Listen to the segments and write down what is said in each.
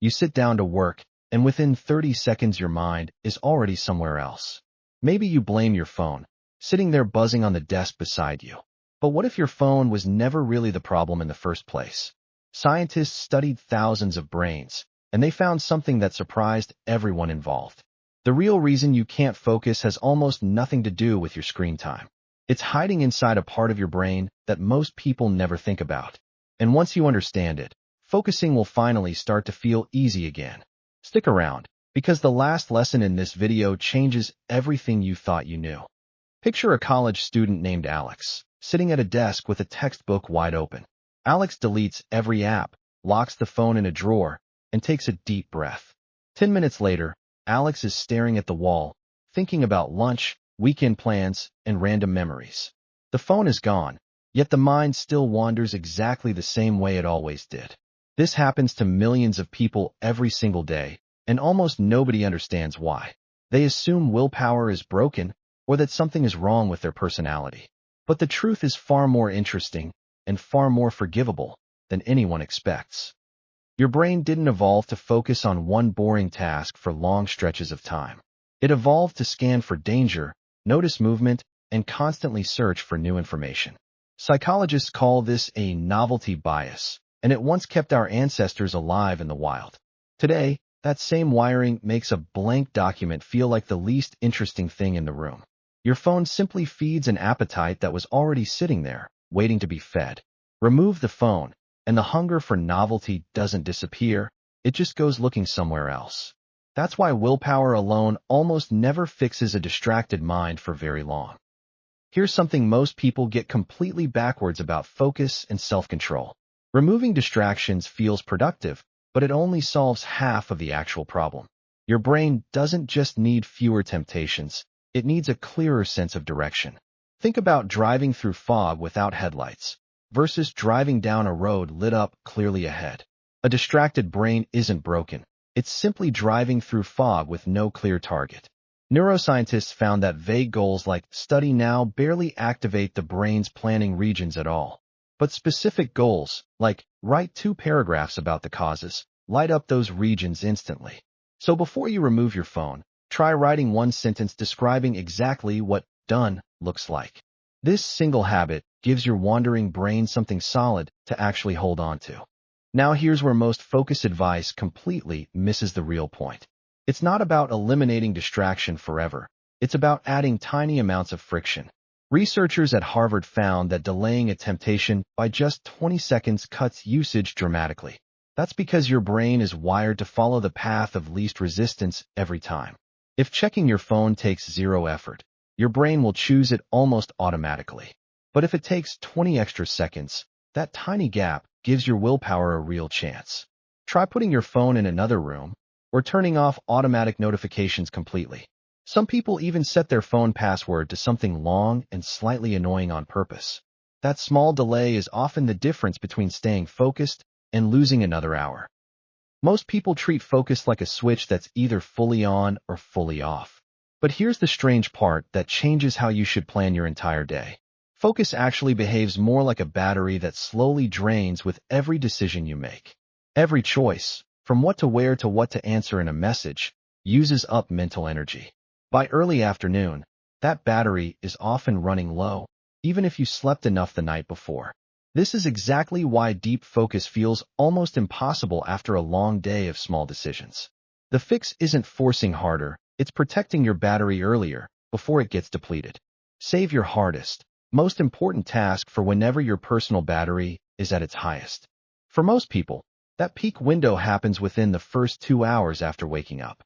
You sit down to work, and within 30 seconds your mind is already somewhere else. Maybe you blame your phone, sitting there buzzing on the desk beside you. But what if your phone was never really the problem in the first place? Scientists studied thousands of brains, and they found something that surprised everyone involved. The real reason you can't focus has almost nothing to do with your screen time. It's hiding inside a part of your brain that most people never think about. And once you understand it, focusing will finally start to feel easy again. Stick around, because the last lesson in this video changes everything you thought you knew. Picture a college student named Alex, sitting at a desk with a textbook wide open. Alex deletes every app, locks the phone in a drawer, and takes a deep breath. 10 minutes later, Alex is staring at the wall, thinking about lunch, weekend plans, and random memories. The phone is gone, yet the mind still wanders exactly the same way it always did. This happens to millions of people every single day, and almost nobody understands why. They assume willpower is broken or that something is wrong with their personality. But the truth is far more interesting and far more forgivable than anyone expects. Your brain didn't evolve to focus on one boring task for long stretches of time. It evolved to scan for danger, notice movement, and constantly search for new information. Psychologists call this a novelty bias, and it once kept our ancestors alive in the wild. Today, that same wiring makes a blank document feel like the least interesting thing in the room. Your phone simply feeds an appetite that was already sitting there, waiting to be fed. Remove the phone, and the hunger for novelty doesn't disappear, it just goes looking somewhere else. That's why willpower alone almost never fixes a distracted mind for very long. Here's something most people get completely backwards about focus and self-control. Removing distractions feels productive, but it only solves half of the actual problem. Your brain doesn't just need fewer temptations, it needs a clearer sense of direction. Think about driving through fog without headlights versus driving down a road lit up clearly ahead. A distracted brain isn't broken. It's simply driving through fog with no clear target. Neuroscientists found that vague goals like study now barely activate the brain's planning regions at all. But specific goals, like write 2 paragraphs about the causes, light up those regions instantly. So before you remove your phone, try writing 1 sentence describing exactly what done looks like. This single habit gives your wandering brain something solid to actually hold on to. Now here's where most focus advice completely misses the real point. It's not about eliminating distraction forever. It's about adding tiny amounts of friction. Researchers at Harvard found that delaying a temptation by just 20 seconds cuts usage dramatically. That's because your brain is wired to follow the path of least resistance every time. If checking your phone takes 0 effort, your brain will choose it almost automatically. But if it takes 20 extra seconds, that tiny gap gives your willpower a real chance. Try putting your phone in another room, or turning off automatic notifications completely. Some people even set their phone password to something long and slightly annoying on purpose. That small delay is often the difference between staying focused and losing another hour. Most people treat focus like a switch that's either fully on or fully off. But here's the strange part that changes how you should plan your entire day. Focus actually behaves more like a battery that slowly drains with every decision you make. Every choice, from what to wear to what to answer in a message, uses up mental energy. By early afternoon, that battery is often running low, even if you slept enough the night before. This is exactly why deep focus feels almost impossible after a long day of small decisions. The fix isn't forcing harder, it's protecting your battery earlier, before it gets depleted. Save your hardest, most important task for whenever your personal battery is at its highest. For most people, that peak window happens within the first 2 hours after waking up.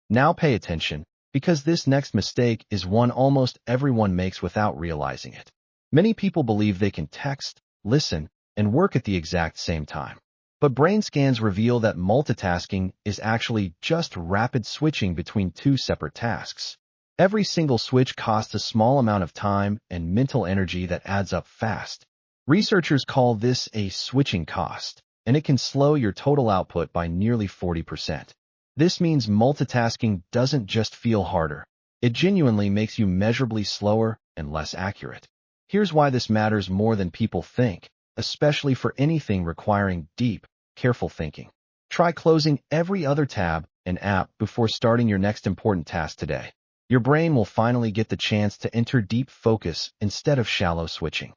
Now pay attention, because this next mistake is one almost everyone makes without realizing it. Many people believe they can text, listen, and work at the exact same time. But brain scans reveal that multitasking is actually just rapid switching between 2 separate tasks. Every single switch costs a small amount of time and mental energy that adds up fast. Researchers call this a switching cost, and it can slow your total output by nearly 40%. This means multitasking doesn't just feel harder. It genuinely makes you measurably slower and less accurate. Here's why this matters more than people think, especially for anything requiring deep, careful thinking. Try closing every other tab and app before starting your next important task today. Your brain will finally get the chance to enter deep focus instead of shallow switching.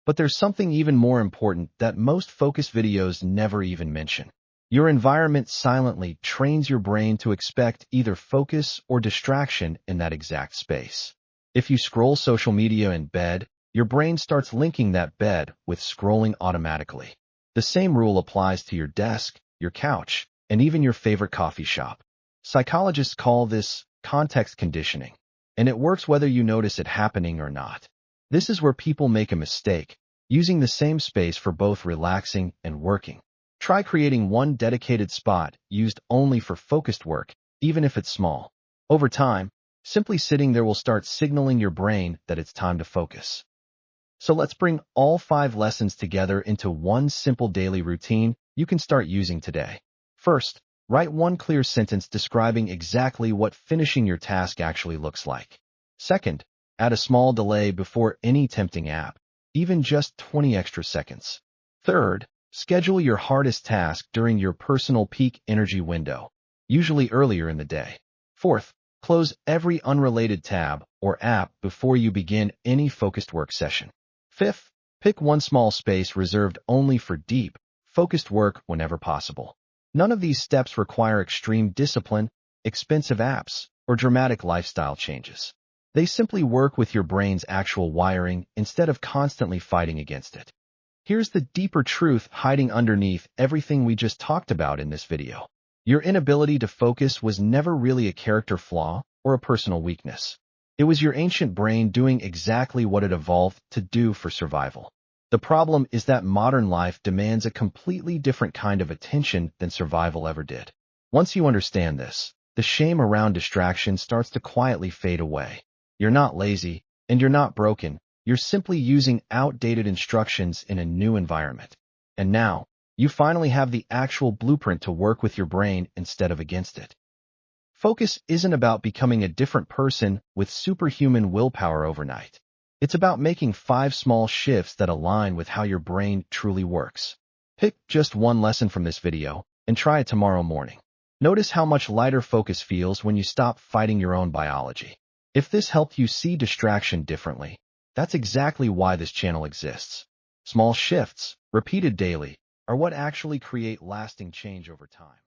But there's something even more important that most focus videos never even mention. Your environment silently trains your brain to expect either focus or distraction in that exact space. If you scroll social media in bed, your brain starts linking that bed with scrolling automatically. The same rule applies to your desk, your couch, and even your favorite coffee shop. Psychologists call this context conditioning, and it works whether you notice it happening or not. This is where people make a mistake, using the same space for both relaxing and working. Try creating one dedicated spot used only for focused work, even if it's small. Over time, simply sitting there will start signaling your brain that it's time to focus. So let's bring all 5 lessons together into one simple daily routine you can start using today. First, write one clear sentence describing exactly what finishing your task actually looks like. Second, add a small delay before any tempting app, even just 20 extra seconds. Third, schedule your hardest task during your personal peak energy window, usually earlier in the day. Fourth, close every unrelated tab or app before you begin any focused work session. Fifth, pick one small space reserved only for deep, focused work whenever possible. None of these steps require extreme discipline, expensive apps, or dramatic lifestyle changes. They simply work with your brain's actual wiring instead of constantly fighting against it. Here's the deeper truth hiding underneath everything we just talked about in this video. Your inability to focus was never really a character flaw or a personal weakness. It was your ancient brain doing exactly what it evolved to do for survival. The problem is that modern life demands a completely different kind of attention than survival ever did. Once you understand this, the shame around distraction starts to quietly fade away. You're not lazy, and you're not broken. You're simply using outdated instructions in a new environment. And now, you finally have the actual blueprint to work with your brain instead of against it. Focus isn't about becoming a different person with superhuman willpower overnight. It's about making 5 small shifts that align with how your brain truly works. Pick just one lesson from this video and try it tomorrow morning. Notice how much lighter focus feels when you stop fighting your own biology. If this helped you see distraction differently, that's exactly why this channel exists. Small shifts, repeated daily, are what actually create lasting change over time.